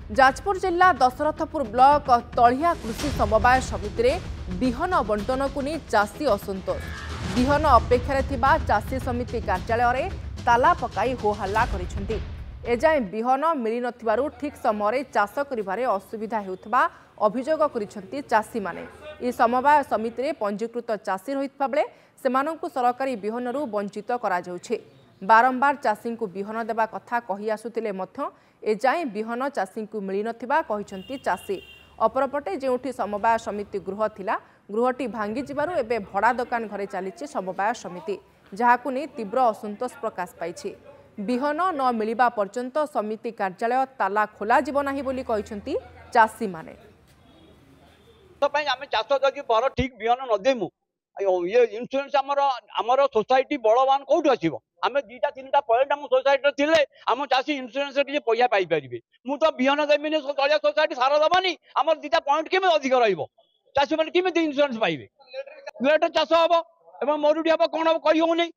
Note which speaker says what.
Speaker 1: जाजपुर जिला दशरथपुर ब्लॉक तलिया कृषि समवाय समिति रे बिहन बंटन को नहीं चाषी असंतोष। बिहन अपेक्षार थिबा चाषी समिति कार्यालय रे ताला पकाई होहल्ला करिसेंती। एजाए बिहन मिली नथिबारु ठीक समय चाष करिबारे असुविधा हेउथबा अभियोग करिसेंती चाषी माने। ई समवाय समिति रे पंजीकृत चाषी रहितबा बेले सेमानंकु सरकारी बिहनरु वंचित करा जाउछे। बारंबार चाषी को बिहन देवा कथा कही आसुतिले मध्य एजाए बिहन चाषी को मिली नथिबा कहिसेंती चाषी। अपरपटे जेउठी समवाय समिति गृह थिला गृहटी भांगी जिबारु एबे भड़ा दुकान घरे चलीछि समवाय समिति, जहाकु नै तीव्र असंतोष प्रकाश पाइछि। बिहन न मिलिबा पर्यंत समिति कार्यालय ताला खोला जिवो नाही बोली कहिसेंती चाषी माने।
Speaker 2: तो पई आमे चाष जदि पर ठीक बिहन न देमु ये इंश्योरेंस आमर सोसाइटी बलवान कौटू आसो आम दीटा तीन पॉइंट आम सोसाइटी थिले आम चाषी इंश्योरेंस किसी पैसा पाइपर मु तो बिहन देवी तलिया सोसाइटी सार दबानी आम दीटा पॉइंट केमी अधिक रही चाषी मैंने केमी इंश्योरेंस पाइबे लेट चाष हम एवं मरुड़ी हम कौन हम कही